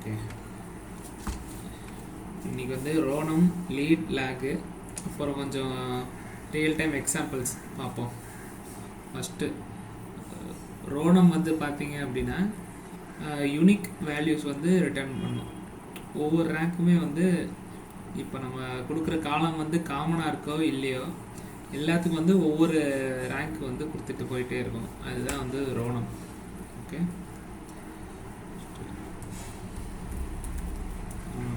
Okay, இன்றைக்கி வந்து ரோனம், lead, lag, அப்புறம் கொஞ்சம் ரியல் டைம் எக்ஸாம்பிள்ஸ் பார்ப்போம். ஃபஸ்ட்டு ரோனம் வந்து பார்த்தீங்க அப்படின்னா யூனிக் வேல்யூஸ் வந்து ரிட்டர்ன் பண்ணும். ஒவ்வொரு ரேங்க்குமே வந்து இப்போ நம்ம கொடுக்குற காலம் வந்து காமனாக இருக்கோ இல்லையோ எல்லாத்துக்கும் வந்து ஒவ்வொரு ரேங்க் வந்து கொடுத்துட்டு போயிட்டே இருக்கும். அதுதான் வந்து ரோனம். ஓகே,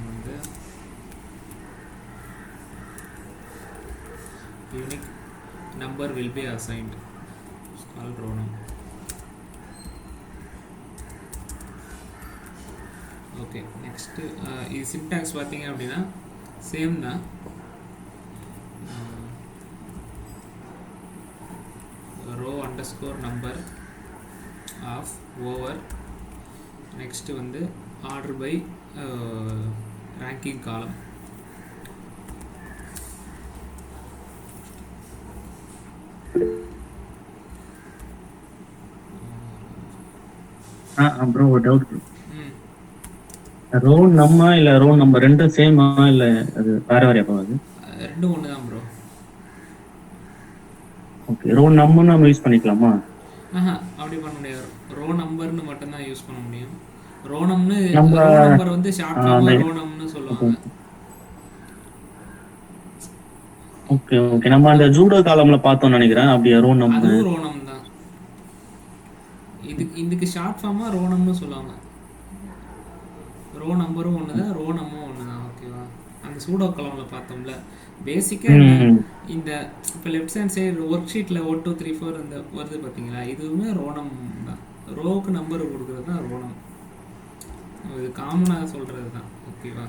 வந்து unique number will be assigned, call rownum. Okay, next இது சின்டாக்ஸ் பார்த்தீங்க அப்படின்னா சேம் தான். Row underscore number of over, next வந்து order by ranking column. Bro ஒரு டவுட். ரோல் நம்ம இல்ல ரோல் நம்பர் ரெண்டும் சேமா இல்ல அது வேற வேற போகுது? ரெண்டும் ஒன்று தான் ப்ரோ. ஓகே, ரோல் நம்பர் நம்ம யூஸ் பண்ணிக்கலாமா? அப்படி பண்ண முடியாது. ரோ நம்பர்னு மட்டும்தான் யூஸ் பண்ண முடியும். ரோனம்னு ரோ நம்பர் வந்து ஷார்ட் ஃபார்மா ரோனம்னு சொல்லுவாங்க. ஓகே ஓகே, நம்ம அந்த ஜூடோ காலம்ல பார்த்தோம் நினைக்கிறேன். அப்படியே ரோனம், அதுவும் ரோனம் தான். இதுக்கு ஷார்ட் ஃபார்மா ரோனம்னு சொல்லுவாங்க. ரோ நம்பரும் ஒன்று தான், ரோனமும் ஒன்று தான். ஓகேவா, அந்த சூடோ காலம்ல பார்த்தோம்ல பேசிக்காக இந்த இப்போ லெஃப்ட் ஹேண்ட் சைடு ஒர்க் ஷீட்டில் 1 2 3 4 இந்த வருது பார்த்தீங்களா, இதுவுமே ரோனம் தான். ரோவுக்கு நம்பர் கொடுக்குறது தான் ரோனம். இது காமனாக சொல்கிறது தான். ஓகேவா,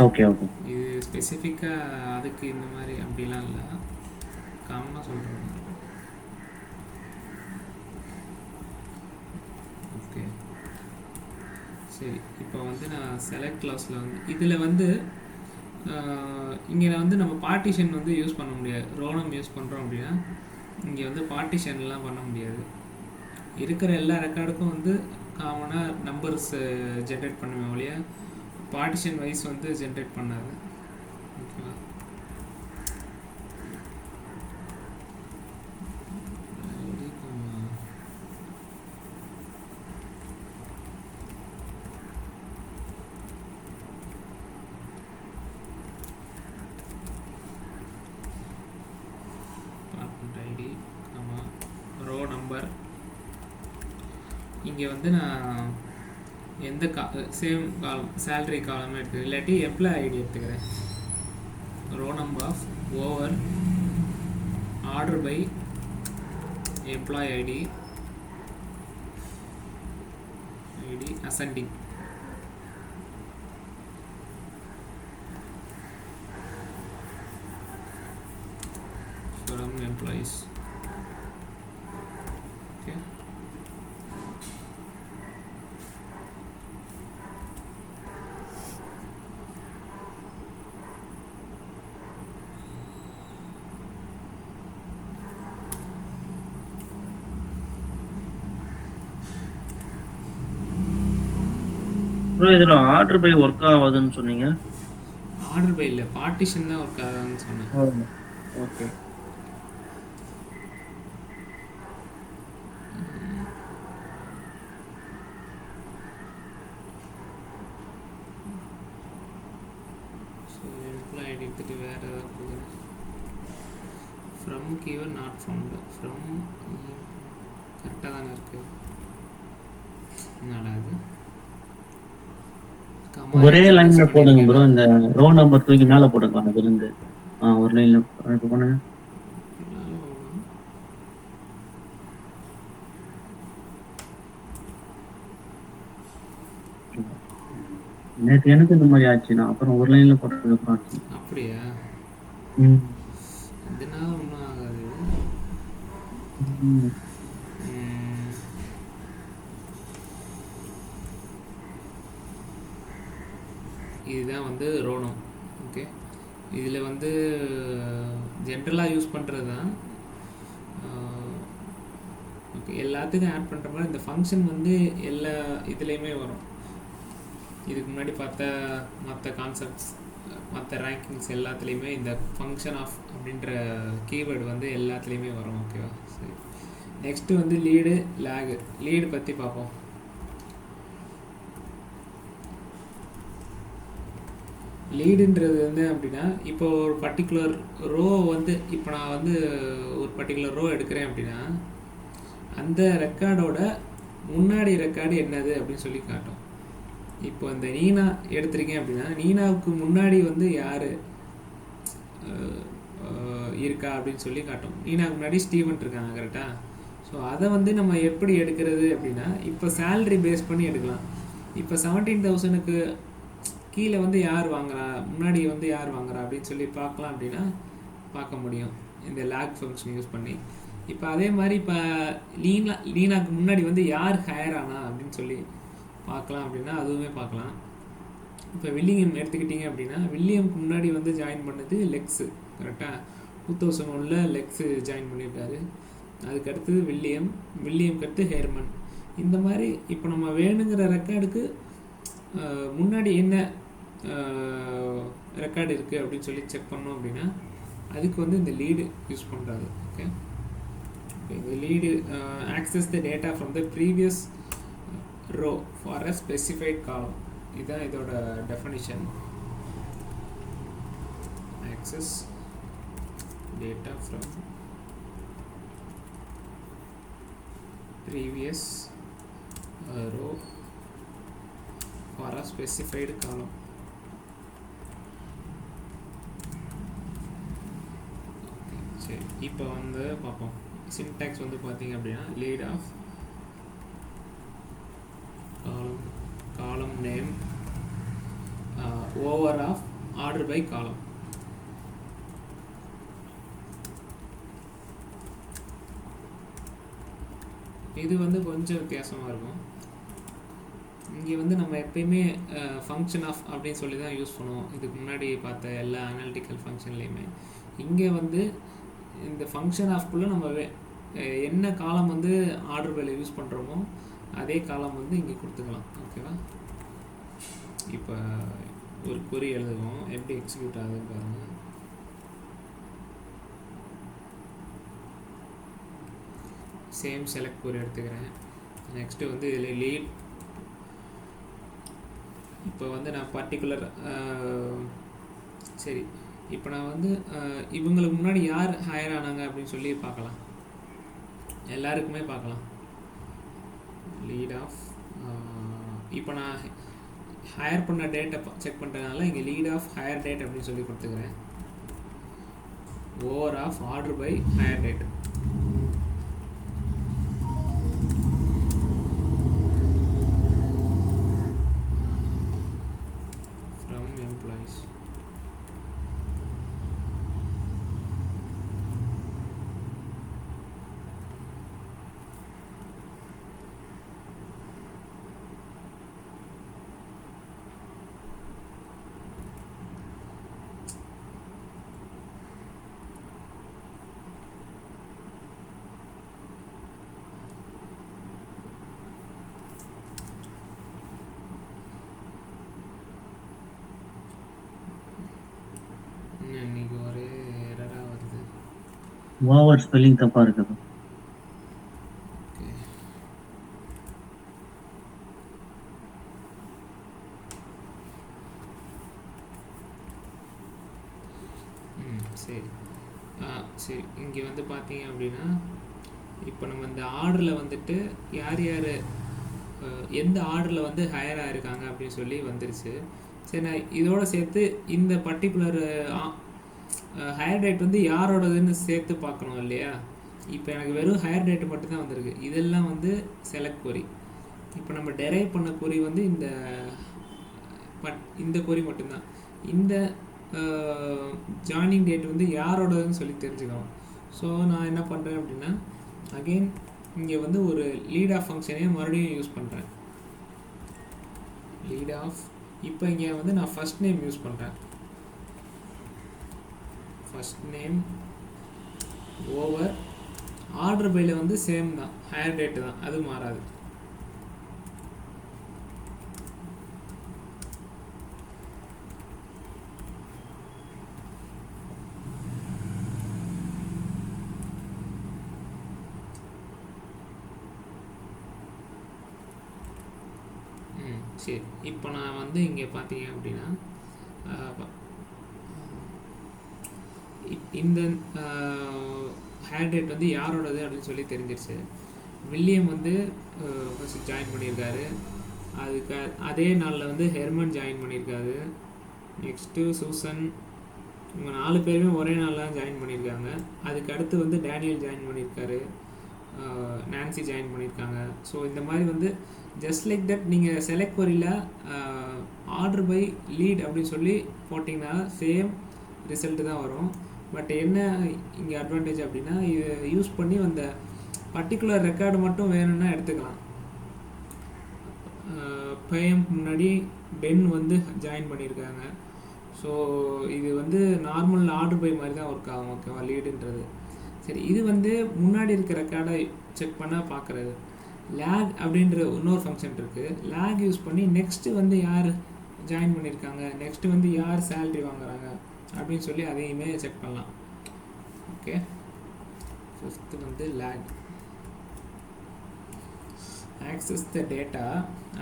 ஓகே ஓகே, இது ஸ்பெசிஃபிக்காக அதுக்கு இந்த மாதிரி அப்படிலாம் இல்லை, காமனாக சொல்கிறது. ஓகே சரி, இப்போ வந்து நான் செலக்ட் கிளாஸில் வந்து இதில் வந்து இங்கே வந்து நம்ம பார்ட்டிஷன் வந்து யூஸ் பண்ண முடியாது. ரோனம் யூஸ் பண்ணுறோம் அப்படின்னா இங்கே வந்து பார்ட்டிஷன்லாம் பண்ண முடியாது. இருக்கிற எல்லா ரெக்கார்டுக்கும் வந்து காமனாக நம்பர்ஸ் ஜென்ரேட் பண்ணுவேன் ஒழிய பார்ட்டிஷன் வைஸ் வந்து ஜென்ரேட் பண்ணாது. ஓகேவா, ரோ நம்பர் இங்கே வந்து நான் எந்த சேம் காலம் சேலரி காலம் எடுத்துக்கிறேன், இல்லாட்டி எம்ப்ளாய் ஐடி எடுத்துக்கிறேன். Row number of over order by employee ID ascending. from employees. Okay, bro இதுல ஆர்டர் பை ஒர்க் ஆகாதுன்னு சொன்னீங்க. ஆர்டர் பை இல்ல, பார்ட்டிஷன் தான் ஒர்க் ஆகாதுன்னு சொன்னேன். ஓகே, எம்ப்ளாய் ஐடி எடுத்துட்டு வேற ஏதாவது கொடுக்குறேன். From keyword not found. From கரெக்டாக தானே இருக்கு. என்னடா இது, ஒரே லைன்ல போடுங்க ப்ரோ. இந்த ரோ நம்பர் தூக்கி மேல போட்டுக்கலாம். அதுல இருந்து ஒரு லைன்ல போடுங்க. நேற்று எனக்கு இந்த மாதிரி ஆச்சு. நான் அப்புறம் ஒரு லைன்ல போட்டதுக்கு ஆச்சு. அப்படியா? இதனால ஒன்றும் ஆகாது. இதுதான் வந்து ரோனம். ஓகே, இதில் வந்து ஜென்ரலாக யூஸ் பண்ணுறது தான். ஓகே, எல்லாத்துக்கும் ஆட் பண்ணுற மாதிரி இந்த ஃபங்க்ஷன் வந்து எல்லா இதுலேயுமே வரும். இதுக்கு முன்னாடி பார்த்த மற்ற கான்செப்ட்ஸ் மற்ற ரேங்கிங்ஸ் எல்லாத்துலேயுமே இந்த ஃபங்க்ஷன் ஆஃப் அப்படின்ற கீவேர்டு வந்து எல்லாத்துலேயுமே வரும். ஓகேவா? சரி, நெக்ஸ்ட்டு வந்து லீடு லேகு. லீடு பற்றி பார்ப்போம். லீடுன்றது வந்து அப்படின்னா, இப்போ ஒரு பர்டிகுலர் ரோ வந்து இப்போ நான் வந்து ஒரு பர்டிகுலர் ரோ எடுக்கிறேன் அப்படின்னா, அந்த ரெக்கார்டோட முன்னாடி ரெக்கார்டு என்னது அப்படின்னு சொல்லி காட்டும். இப்போ இந்த நீனா எடுத்திருக்கேன் அப்படின்னா, நீனாவுக்கு முன்னாடி வந்து யார் இருக்கா அப்படின்னு சொல்லி காட்டும். நீனாவுக்கு முன்னாடி ஸ்டீவன் இருக்காங்க, கரெக்டாக? ஸோ அதை வந்து நம்ம எப்படி எடுக்கிறது அப்படின்னா, இப்போ சேலரி பேஸ் பண்ணி எடுக்கலாம். இப்போ 17,000க்கு கீழே வந்து யார் வாங்குறா, முன்னாடி வந்து யார் வாங்குறா அப்படின்னு சொல்லி பார்க்கலாம் அப்படின்னா பார்க்க முடியும் இந்த லேக் ஃபங்க்ஷன் யூஸ் பண்ணி. இப்போ அதே மாதிரி இப்போ லீனாக்கு முன்னாடி வந்து யார் ஹையர் ஆனா அப்படின்னு சொல்லி பார்க்கலாம் அப்படின்னா அதுவுமே பார்க்கலாம். இப்போ வில்லியம் எடுத்துக்கிட்டிங்க அப்படின்னா, வில்லியம்க்கு முன்னாடி வந்து ஜாயின் பண்ணது லெக்ஸு, கரெக்டாக? 2001 லெக்ஸு ஜாயின் பண்ணியிருக்காரு. அதுக்கடுத்தது வில்லியம்க்கு அடுத்து ஹேர்மன். இந்த மாதிரி இப்போ நம்ம வேணுங்கிற ரெக்கார்டுக்கு முன்னாடி என்ன ரெக்கார்டு இருக்குது அப்படின்னு சொல்லி செக் பண்ணோம் அப்படின்னா அதுக்கு வந்து இந்த லீடு யூஸ் பண்ணுறாரு. ஓகே, இந்த lead access the data from the previous row for a specified column. இதுதான் இதோட definition. Access data from previous row for a specified column. சரி, இப்போ வந்து பார்ப்போம். சின்டாக்ஸ் வந்து பார்த்தீங்க அப்படின்னா lead of column name over of order by column. இது வந்து கொஞ்சம் வித்தியாசமாக இருக்கும். இங்கே வந்து நம்ம எப்பயுமே ஃபங்க்ஷன் ஆஃப் அப்படின்னு சொல்லி தான் யூஸ் பண்ணுவோம், இதுக்கு முன்னாடி பார்த்த எல்லா அனாலிட்டிக்கல் ஃபங்க்ஷன்லேயுமே. இங்கே வந்து இந்த ஃபங்க்ஷன் ஆஃப்குள்ளே நம்ம என்ன காலம் வந்து ஆர்டர் பைல யூஸ் பண்ணுறோமோ அதே காலம் வந்து இங்கே கொடுத்துக்கலாம். ஓகேவா? இப்போ ஒரு query எழுதுவோம், எப்படி எக்ஸிக்யூட் ஆகுதுன்னு பாருங்கள். சேம் செலக்ட் query எடுத்துக்கிறேன். நெக்ஸ்ட்டு வந்து இதில் லீட். இப்போ வந்து நான் பர்டிகுலர் சரி, இப்போ நான் வந்து இவங்களுக்கு முன்னாடி யார் ஹையர் ஆனாங்க அப்படின்னு சொல்லி பார்க்கலாம். எல்லாருக்குமே பார்க்கலாம். லீட் ஆஃப் இப்போ நான் ஹையர் பண்ண டேட்டை செக் பண்ணுறதுனால இங்கே லீட் ஆஃப் ஹையர் டேட் அப்படின்னு சொல்லி கொடுத்துக்கிறேன். Over of order by hire date. Over spelling தப்பா இருக்குது. சரி சரி, இங்கே வந்து பார்த்தீங்க அப்படின்னா இப்போ நம்ம இந்த ஆர்டரில் வந்துட்டு யார் யார் எந்த ஆர்டரில் வந்து ஹையர் ஆகிருக்காங்க அப்படின்னு சொல்லி வந்துருச்சு. சரி, நான் இதோட சேர்த்து இந்த பர்டிகுலர் ஹையர் டேட் வந்து யாரோடதுன்னு சேர்த்து பார்க்கணும் இல்லையா? இப்போ எனக்கு வெறும் ஹையர் டேட்டு மட்டும்தான் வந்திருக்கு. இதெல்லாம் வந்து செலக்ட் query. இப்போ நம்ம டெரைவ் பண்ண query வந்து இந்த query மட்டும்தான். இந்த ஜாயினிங் டேட் வந்து யாரோடதுன்னு சொல்லி தெரிஞ்சுக்கணும். ஸோ நான் என்ன பண்ணுறேன் அப்படின்னா அகெயின் இங்கே வந்து ஒரு லீட் ஆஃப் ஃபங்க்ஷனே மறுபடியும் யூஸ் பண்ணுறேன். லீட் ஆஃப் இப்போ இங்கே வந்து நான் ஃபர்ஸ்ட் நேம் யூஸ் பண்ணுறேன். ஃபர்ஸ்ட் நேம் ஓவர் ஆர்டர் பைல வந்து சேம் தான், ஹையர் டேட்டு தான், அது மாறாது. சரி, இப்போ நான் வந்து இங்கே பார்த்தீங்க அப்படின்னா இந்த ஹேர் டேட் வந்து யாரோடது அப்படின்னு சொல்லி தெரிஞ்சிருச்சு. வில்லியம் வந்து ஃபஸ்ட்டு ஜாயின் பண்ணியிருக்காரு. அதுக்கு அதே நாளில் வந்து ஹெர்மன் ஜாயின் பண்ணியிருக்காரு. Next Susan. இவங்க 4 பேருமே ஒரே நாளில் தான் ஜாயின் பண்ணியிருக்காங்க. அதுக்கு அடுத்து வந்து டேனியல் ஜாயின் பண்ணியிருக்காரு. நான்சி ஜாயின் பண்ணியிருக்காங்க. ஸோ இந்த மாதிரி வந்து ஜஸ்ட் லைக் தட் நீங்கள் செலக்ட் வரியில் ஆர்டர் பை லீட் அப்படின்னு சொல்லி போட்டிங்கன்னா சேம் ரிசல்ட்டு தான் வரும். பட் என்ன இங்கே அட்வான்டேஜ் அப்படின்னா இதை யூஸ் பண்ணி அந்த பர்டிகுலர் ரெக்கார்டு மட்டும் வேணும்னா எடுத்துக்கலாம். பையனுக்கு முன்னாடி பென் வந்து ஜாயின் பண்ணியிருக்காங்க. ஸோ இது வந்து நார்மல் ஆர்டர் பை மாதிரி தான் ஒர்க் ஆகும். ஓகேவா, லீடுன்றது. சரி, இது வந்து முன்னாடி இருக்க ரெக்கார்டை செக் பண்ண பார்க்குறது. லேக் அப்படின்ற இன்னொரு ஃபங்க்ஷன் இருக்குது. லேக் யூஸ் பண்ணி நெக்ஸ்ட்டு வந்து யார் ஜாயின் பண்ணியிருக்காங்க, நெக்ஸ்ட்டு வந்து யார் சேல்ரி வாங்குறாங்க அப்படின்னு சொல்லி அதையுமே செக் பண்ணலாம். ஓகே, ஃபிஃப்த்து வந்து lakh. Access the data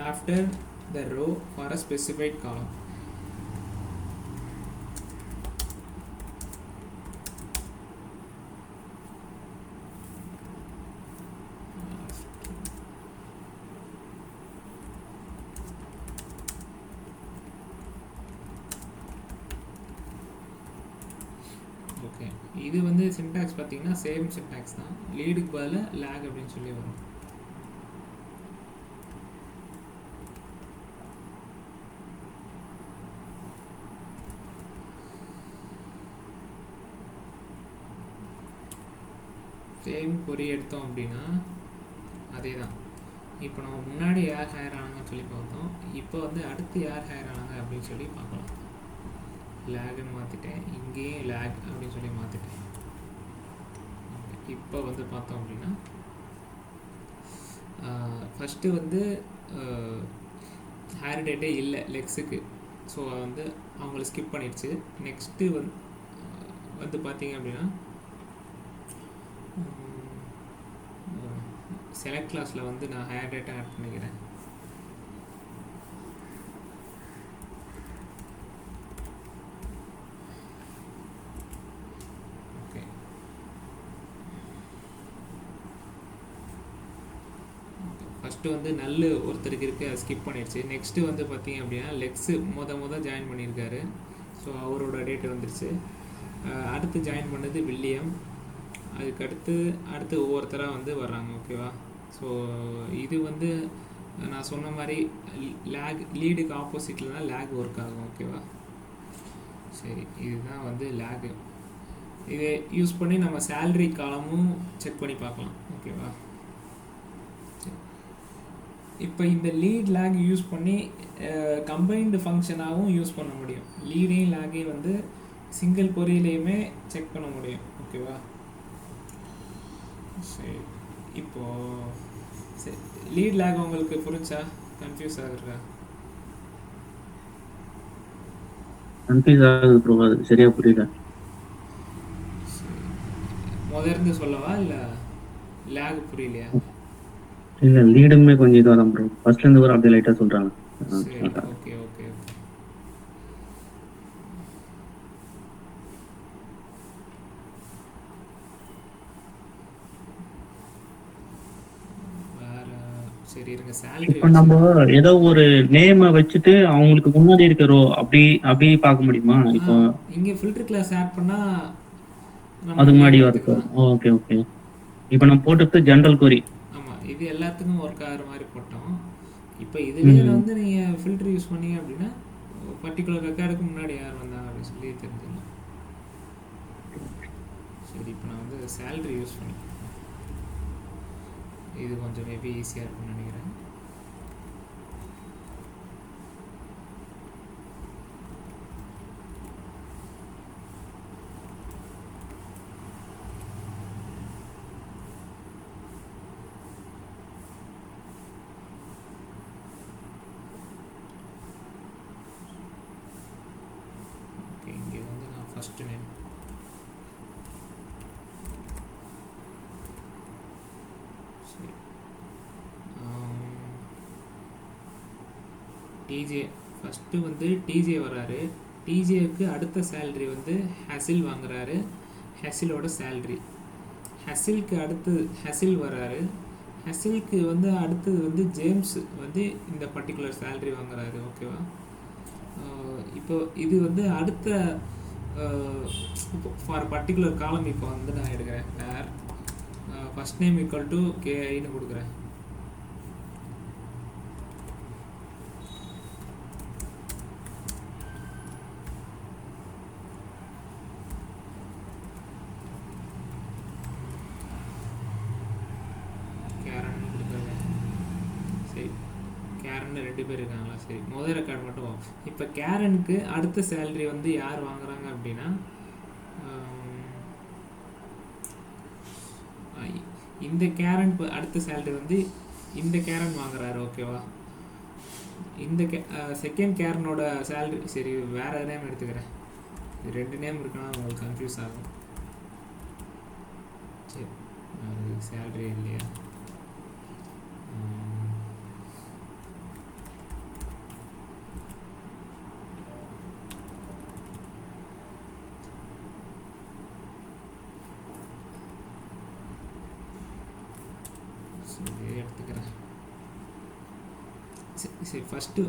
after the row for a specified column. Okay, இது வந்து சின்டாக்ஸ் பார்த்தீங்கன்னா சேம் சின்டாக்ஸ் தான். லீடுக்கு பதிலாக லேக் அப்படின்னு சொல்லி வரும். சேம் கொரி எடுத்தோம் அப்படின்னா அதே தான். இப்போ நம்ம முன்னாடி யார் ஹையர் ஆனாங்கன்னு சொல்லி பார்த்தோம். இப்போ வந்து அடுத்து யார் ஹையர் ஆனாங்க அப்படின்னு சொல்லி பார்க்கலாம். லேக்னு மாற்றிட்டேன், இங்கேயும் லேக் அப்படின்னு சொல்லி மாற்றிட்டேன். இப்போ வந்து பார்த்தோம் அப்படின்னா ஃபஸ்ட்டு வந்து ஹேர் டேட்டே இல்லை லெக்ஸுக்கு. ஸோ வந்து அவங்கள ஸ்கிப் பண்ணிடுச்சு. நெக்ஸ்ட்டு வந்து பார்த்தீங்க அப்படின்னா செலக்ட் கிளாஸில் வந்து நான் ஹேர் டேட்டா ஆட் பண்ணிக்கிறேன். ஓகே, ஃபஸ்ட்டு வந்து நல்ல ஒருத்தருக்கு இருக்குது, அதை ஸ்கிப் பண்ணிடுச்சு. நெக்ஸ்ட்டு வந்து பார்த்தீங்க அப்படின்னா லெக்ஸு மொதல் ஜாயின் பண்ணியிருக்காரு. ஸோ அவரோட டேட்டு வந்துடுச்சு. அடுத்து ஜாயின் பண்ணது வில்லியம். அடுத்து ஒவ்வொருத்தராக வந்து வர்றாங்க. ஓகேவா, ஸோ இது வந்து நான் சொன்ன மாதிரி லேக் லீடுக்கு ஆப்போசிட்டில் தான் லேக் ஒர்க் ஆகும். ஓகேவா, சரி, இதுதான் வந்து லேகு. இதை யூஸ் பண்ணி நம்ம சேல்ரி காலமும் செக் பண்ணி பார்க்கலாம். ஓகேவா, இப்போ இந்த லீட் லேக் யூஸ் பண்ணி கம்பைன்டு ஃபங்க்ஷனாகவும் யூஸ் பண்ண முடியும். லீடையும் லேகையும் வந்து சிங்கிள் கொரியிலையுமே செக் பண்ண முடியும். ஓகேவா, சரி, இப்போது சரி, லீட் லேக் உங்களுக்கு புரிஞ்சா? கன்ஃபியூஸ் ஆகுறா? கன்ஃபியூஸ் ஆகுது ப்ரோ, அது சரியா புரியல. முதல்ல சொல்லவா இல்லை லேக் புரியலையா? இல்ல லீடுமே கொஞ்சம் இதுவாக தான் ப்ரோ, ஃபர்ஸ்ட்ல இருந்து ஒரு அப்படியே லைட்டா சொல்றாங்க. சரி, ஓகே ஓகே. சரி, இருங்க. சேலரி இப்போ நம்ம ஏதோ ஒரு நேமை வச்சுட்டு அவங்களுக்கு முன்னாடி இருக்க ரோ அப்படி பார்க்க முடியுமா? இப்போ இங்கே ஃபில்டர் கிளாஸ் ஆட் பண்ணா அது முன்னாடி வருது. Okay okay. இப்போ நம்ம போட்டது ஜெனரல் கொரி. ஆமாம், இது எல்லாத்துக்கும் ஒர்க் ஆகிற மாதிரி போட்டோம். இப்போ இதுலேயே வந்து நீங்கள் ஃபில்டர் யூஸ் பண்ணீங்க அப்படின்னா பர்டிகுலர் ரெக்கார்டுக்கு முன்னாடி யார் வந்தாங்க அப்படின்னு சொல்லி தெரிஞ்சுக்கலாம். சரி, இப்போ நான் வந்து சேலரி யூஸ் பண்ணிக்கிறேன். இது கொஞ்சம் மேபி ஈஸியாக இருக்கும்னு நினைக்கிறேன். ஓகே, இங்கே வந்து நான் ஃபஸ்ட்டு நேம் டிஜே ஃபஸ்ட்டு வந்து டிஜே வராரு. டிஜேவுக்கு அடுத்த சேல்ரி வந்து ஹசில் வாங்குறாரு. ஹசிலோட சேல்ரி. ஹசிலுக்கு அடுத்து ஹசில் வராரு. ஹசிலுக்கு வந்து அடுத்தது வந்து ஜேம்ஸ் வந்து இந்த பர்டிகுலர் சேல்ரி வாங்குறாரு. ஓகேவா? இப்போ இது வந்து அடுத்த இப்போ ஃபார் பர்டிகுலர் காலம் இப்போ வந்து நான் எடுக்கிறேன். வேர் ஃபஸ்ட் நேம் ஈக்குவல் டு கேஐன்னு கொடுக்குறேன். கேரன் கொடுக்குறேன். சரி, கேரன் 2 பேர் இருக்காங்களா? சரி, முதல் ரெக்கார்டு மட்டும் வரும். இப்போ கேரனுக்கு அடுத்த சேல்ரி வந்து யார் வாங்குறாங்க அப்படின்னா இந்த கேரன் அடுத்த சேல்ரி வந்து இந்த கேரன் வாங்குறாரு. ஓகேவா? இந்த செகண்ட் கேரனோட சேல்ரி, சரி வேறு நேம் எடுத்துக்கிறேன். இது 2 நேம் இருக்குன்னா உங்களுக்கு கன்ஃபியூஸ் ஆகும். சரி, சேல்ரி இல்லையா? சரி, எடுத்துக்கிறேன். சரி, ஃபஸ்ட்டு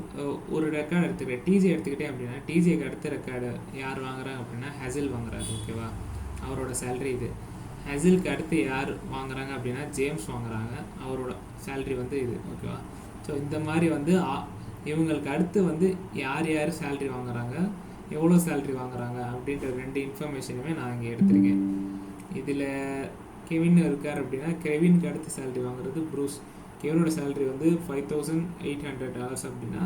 ஒரு ரெக்கார்டு எடுத்துக்கிறேன். டிஜே எடுத்துக்கிட்டேன் அப்படின்னா டிஜேக்கு அடுத்த ரெக்கார்டு யார் வாங்குறாங்க அப்படின்னா ஹசில் வாங்குறாரு. ஓகேவா? அவரோட சேல்ரி இது. ஹசிலுக்கு அடுத்து யார் வாங்குறாங்க அப்படின்னா ஜேம்ஸ் வாங்குறாங்க. அவரோட சேல்ரி வந்து இது. ஓகேவா? ஸோ இந்த மாதிரி வந்து இவங்களுக்கு அடுத்து வந்து யார் யார் சேல்ரி வாங்குறாங்க, எவ்வளோ சேல்ரி வாங்குறாங்க அப்படின்ற 2 இன்ஃபர்மேஷனுமே நான் இங்கே எடுத்திருக்கேன். இதில் கெவின் இருக்கார் அப்படின்னா கெவினுக்கு அடுத்து சேல்ரி வாங்குறது ப்ரூஸ். கெவினோட சேல்ரி வந்து $5,800 அப்படின்னா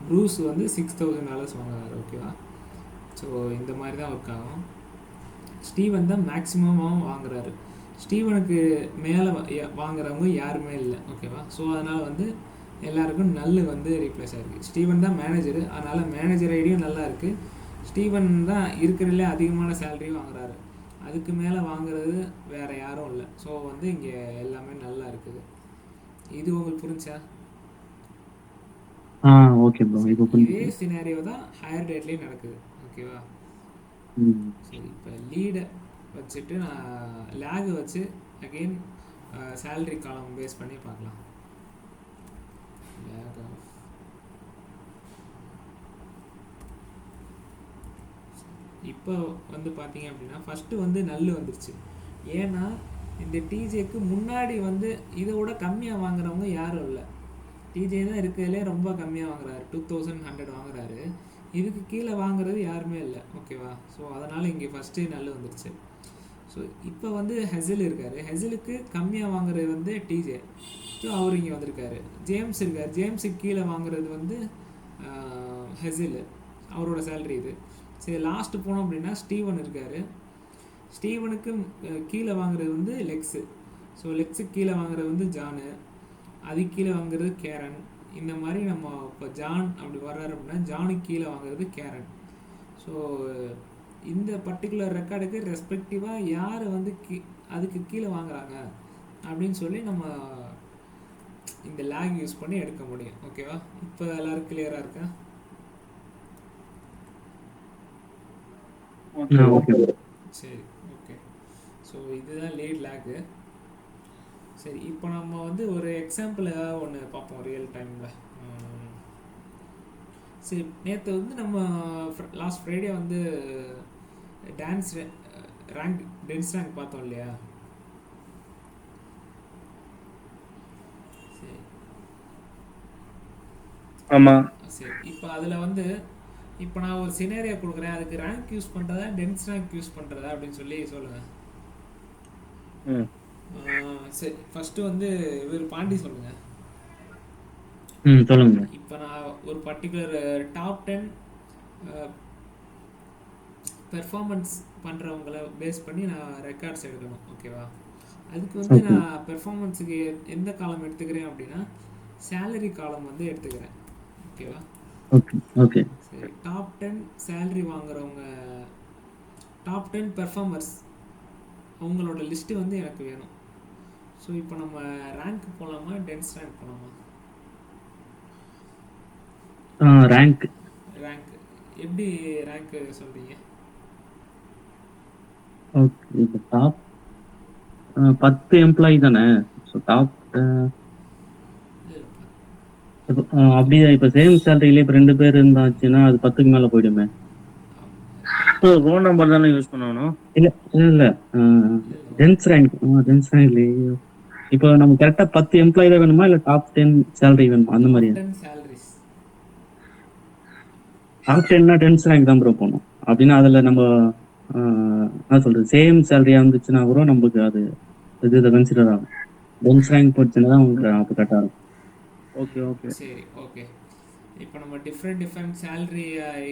ப்ரூஸ் வந்து $6,000 வாங்குறாரு. ஓகேவா? ஸோ இந்த மாதிரி தான் ஒர்க் ஆகும். ஸ்டீவன் தான் மேக்ஸிமமாகவும் வாங்குறாரு. ஸ்டீவனுக்கு மேலே வாங்குறவங்க யாருமே இல்லை. ஓகேவா? ஸோ அதனால் வந்து எல்லாருக்கும் நல்லு வந்து ரீப்ளேஸ் ஆகிருக்கு. ஸ்டீவன் தான் மேனேஜரு, அதனால் மேனேஜர் ஐடியும் நல்லா இருக்குது. ஸ்டீவன் தான் இருக்கிறதுலே அதிகமான சேலரியும் வாங்குறாரு. அதுக்கு மேலே வாங்குறது வேறு யாரும் இல்லை. ஸோ வந்து இங்கே எல்லாமே நல்லா இருக்குது. இது உங்களுக்கு புரிஞ்சா? Okay bro. இப்போ இதே சினாரியோ தான் ஹையர் டேட்லேயும் நடக்குது. ஓகேவா? சரி, இப்போ லீடை வச்சுட்டு நான் லேகை வச்சு அகெயின் சேலரி காலம் பேஸ் பண்ணி பார்க்கலாம். லேக் ஆஃப் இப்போ வந்து பார்த்தீங்க அப்படின்னா ஃபஸ்ட்டு வந்து நல்லு வந்துருச்சு. ஏன்னா இந்த டிஜேக்கு முன்னாடி வந்து இதை விட கம்மியாக வாங்குறவங்க யாரும் இல்லை. டிஜே தான் இருக்கிறதுலே ரொம்ப கம்மியாக வாங்குறாரு. 2100 வாங்குறாரு. இதுக்கு கீழே வாங்குறது யாருமே இல்லை. ஓகேவா? ஸோ அதனால் இங்கே ஃபஸ்ட்டு நல்லு வந்துருச்சு. ஸோ இப்போ வந்து ஹெசில் இருக்கார். ஹெசிலுக்கு கம்மியாக வாங்குறது வந்து டிஜே. ஸோ அவர் இங்கே வந்திருக்காரு. ஜேம்ஸ் இருக்கார். ஜேம்ஸுக்கு கீழே வாங்குறது வந்து ஹெசில், அவரோட சேலரி இது. சரி, லாஸ்ட்டு போனோம் அப்படின்னா ஸ்டீவன் இருக்கார். ஸ்டீவனுக்கு கீழே வாங்குறது வந்து லெக்ஸு. ஸோ லெக்ஸுக்கு கீழே வாங்குறது வந்து ஜானு. அதுக்கு கீழே வாங்குறது கேரன். இந்த மாதிரி நம்ம இப்போ ஜான் அப்படி வர்றாரு அப்படின்னா ஜானுக்கு கீழே வாங்குறது கேரன். ஸோ இந்த பர்டிகுலர் ரெக்கார்டுக்கு ரெஸ்பெக்டிவாக யார் வந்து அதுக்கு கீழே வாங்குறாங்க அப்படின்னு சொல்லி நம்ம இந்த லேக் யூஸ் பண்ணி எடுக்க முடியும். ஓகேவா? இப்போ எல்லாரும் கிளியராக இருக்கா? ஓகே. சரி, ஓகே. ஸோ இதுதான் லீட் லேக்கு. சரி, இப்போ நம்ம வந்து ஒரு எக்ஸாம்பிள் ஏதாவது ஒன்று பார்ப்போம் ரியல் டைமில். சரி, நேற்று வந்து நம்ம லாஸ்ட் ஃப்ரைடே வந்து டான்ஸ் ரேங்க் டென்ஸ் ரேங்க் பார்த்தோம் இல்லையா? சரி ஆமாம். சரி, இப்போ அதில் வந்து இப்போ நான் ஒரு சினேரியா கொடுக்குறேன். அதுக்கு ரேங்க் யூஸ் பண்ணுறதா டென்ஸ் ரேங்க் யூஸ் பண்ணுறதா அப்படின்னு சொல்லி சொல்லுங்கள். சரி, ஃபஸ்ட்டு வந்து இவர் பாண்டி சொல்லுங்கள். சொல்லுங்க. இப்போ நான் ஒரு பர்டிகுலர் டாப் 10 பெர்ஃபார்மன்ஸ் பண்ணுறவங்கள பேஸ் பண்ணி நான் ரெக்கார்ட்ஸ் எடுக்கணும். ஓகேவா? அதுக்கு வந்து நான் பெர்ஃபார்மன்ஸுக்கு எந்த காலம் எடுத்துக்கிறேன் அப்படின்னா சேலரி காலம் வந்து எடுத்துக்கிறேன். ஓகேவா? ஓகே. சரி, டாப் 10 சேலரி வாங்குறவங்க, டாப் 10 பெர்ஃபார்மர்ஸ் அவங்களோட லிஸ்ட்டு வந்து எனக்கு வேணும். ஸோ இப்போ நம்ம ரேங்க் போகலாமா டென்ஸ் ரேங்க் போகலாமா? ரேங்க். ரேங்க் எப்படி ரேங்க் சொல்றீங்க? ஓகே. இப்போ டாப் 10 எம்ப்ளாயி தானே. ஸோ டாப் அப்படியே இப்போ சேம் சேலரியிலே இப்போ 2 பேர் இருந்தாச்சுன்னா அது 10க்கு மேல போயிடுமே. ஸோ ரோல் நம்பர் தானே யூஸ் பண்ணணும். இல்ல இல்ல இல்ல டென்ஸ் ரேங்க். டென்ஸ் ரேங்க்ல இப்போ நம்ம கரெக்டா 10 எம்ப்ளாயி தான் வேணுமா இல்ல டாப் 10 சேலரி வேணுமா அந்த டாப் மாதிரியா? 10 salaries. டாப் 10னா டென்ஸ் ரேங்க் தான் ப்ரோ போகணும். அப்படின்னா அதுல நம்ம என்ன சொல்றது சேம் சேலரியா இருந்துச்சுன்னா கூட நமக்கு அது இதை கன்சிடர் ஆகும். டென்ஸ் ரேங்க் போச்சுன்னா தான் உங்களுக்கு அப்போ கரெக்டாக இருக்கும். Okay okay. சரி, ஓகே. இப்போ நம்ம டிஃப்ரெண்ட் சேலரி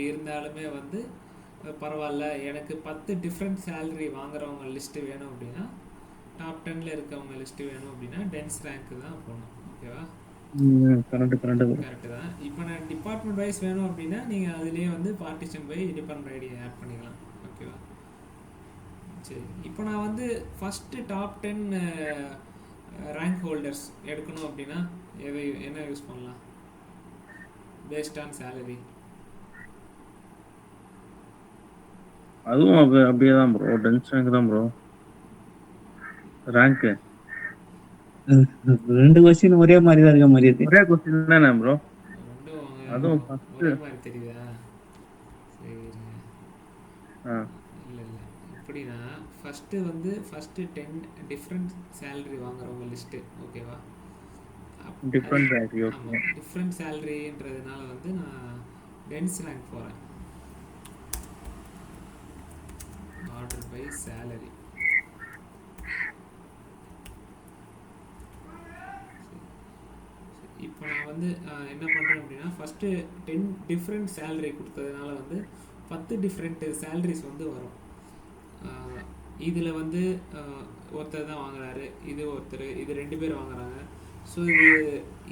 இருந்தாலுமே வந்து பரவாயில்ல, எனக்கு 10 டிஃப்ரெண்ட் சேலரி வாங்குறவங்க லிஸ்ட்டு வேணும் அப்படின்னா, டாப் 10ல் இருக்கவங்க லிஸ்ட்டு வேணும் அப்படின்னா டென்ஸ் ரேங்க்கு தான் போகணும். ஓகேவா? Correct correct. கரெக்டு தான். இப்போ நான் டிபார்ட்மெண்ட் வைஸ் வேணும் அப்படின்னா நீங்கள் அதுலேயே வந்து partition by department ID add பண்ணிக்கலாம். ஓகேவா? சரி, இப்போ நான் வந்து ஃபஸ்ட்டு டாப் 10 ரேங்க் ஹோல்டர்ஸ் எடுக்கணும் அப்படின்னா என்ன யூஸ் பண்ணலாம் பேஸ்ட் ஆன் சேலரி? அதுவும் அப்படியே தான் ப்ரோ. டென்ஸ் ரேங்க் தான் ப்ரோ ரேங்க். 2 கொஸ்டின் ஒரே மாதிரி தான் இருக்க மாதிரி இருக்கு. ஒரே கொஸ்டின் தானே ப்ரோ. ரெண்டும் அதுவும் ஒரே மாதிரி தெரியுதா? சரி, ஆ இல்லை இல்லை, எப்படின்னா ஃபஸ்ட்டு 10 டிஃப்ரெண்ட் சேலரி வாங்குறவங்க லிஸ்ட்டு. ஓகேவா? Different rank. ஓகே. ஆமாம், டிஃப்ரெண்ட் சேலரின்றதுனால வந்து நான் டென்ஸ் ரேங்க் போகிறேன். Order by salary. இப்போ நான் வந்து என்ன பண்ணுறேன் அப்படின்னா ஃபஸ்ட்டு 10 டிஃப்ரெண்ட் சேலரி கொடுத்ததுனால வந்து 10 டிஃப்ரெண்ட் சேலரிஸ் வந்து வரும். இதில் வந்து ஒருத்தர் தான் வாங்குறாரு, இது ஒருத்தர், இது 2 பேர் வாங்குறாங்க. ஸோ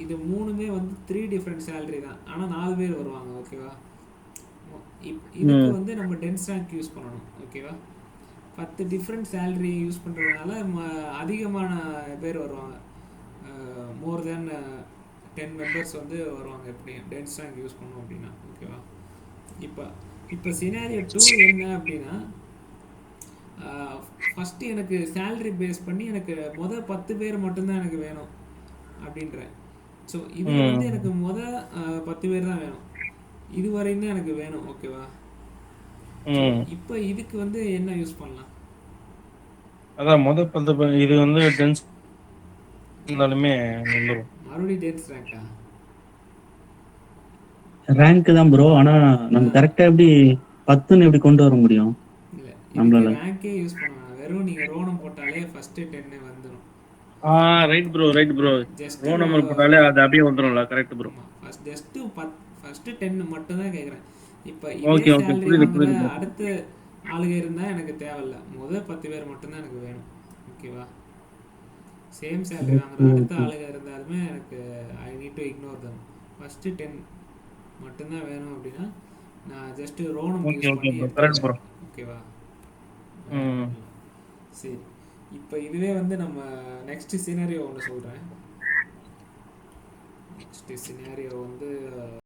இது 3மே வந்து 3 டிஃப்ரெண்ட் சேலரி தான், ஆனால் 4 பேர் வருவாங்க. ஓகேவா? இதுக்கு வந்து நம்ம டென்ஸ் ரேங்க் யூஸ் பண்ணணும். ஓகேவா? 10 டிஃப்ரெண்ட் சேலரி யூஸ் பண்ணுறதுனால அதிகமான பேர் வருவாங்க. மோர் தேன் 10 மெம்பர்ஸ் வந்து வருவாங்க எப்படி டென்ஸ் ரேங்க் யூஸ் பண்ணோம் அப்படின்னா. ஓகேவா? இப்போ சினாரியோ 2 என்ன அப்படின்னா, ஃபஸ்ட்டு எனக்கு சேலரி பேஸ் பண்ணி எனக்கு 10 பேர் மட்டும்தான் எனக்கு வேணும் அப்படின்றேன். ஸோ இதில் வந்து எனக்கு 10 பேர் தான் வேணும், இது வரையும் தான் எனக்கு வேணும். ஓகேவா? இப்போ இதுக்கு வந்து என்ன யூஸ் பண்ணலாம்? அதான் 10 இது வந்து டென்ஸ் இருந்தாலுமே வந்துடும். மறுபடியும் டென்ஸ் ரேங்கா? ரேங்க் தான் ப்ரோ. ஆனா நம்ம கரெக்டா எப்படி 10ன்னு எப்படி கொண்டு வர முடியும்? இல்லை, நம்மளால இதுக்கு ரேங்கே யூஸ் பண்ணலாம். வெறும் நீங்கள் ரோனம் போட்டாலே ஃபஸ்ட்டு 10 வந்துடும். Right bro right bro. Just row number போட்டாலே அது அப்படியே வந்துடும்ல. Correct bro. ஃபஸ்ட்டு 10 மட்டும் தான் கேட்குறேன். இப்போ ஓகே இதே ஓகே. சேலரி புரியுது வாங்குற புரியுது ப்ரோ. அடுத்த ஆளுங்க இருந்தால் எனக்கு தேவையில்ல, 10 பேர் மட்டும்தான் எனக்கு வேணும். ஓகேவா? சேம் சேலரி வாங்குற அடுத்த ஆளுங்க இருந்தாலுமே எனக்கு I need to ignore them. First 10 மட்டும்தான் வேணும் அப்படின்னா நான் ஜஸ்ட்டு ரோனம் ஓகே யூஸ் ஓகே பண்ணி ப்ரோ. Correct bro. எடுத்துக்கிறேன். ஓகேவா? ம் சரி, இப்போ இதுவே வந்து நம்ம நெக்ஸ்ட் சினாரியோ ஒன்று சொல்கிறேன். நெக்ஸ்ட் சினாரியோ வந்து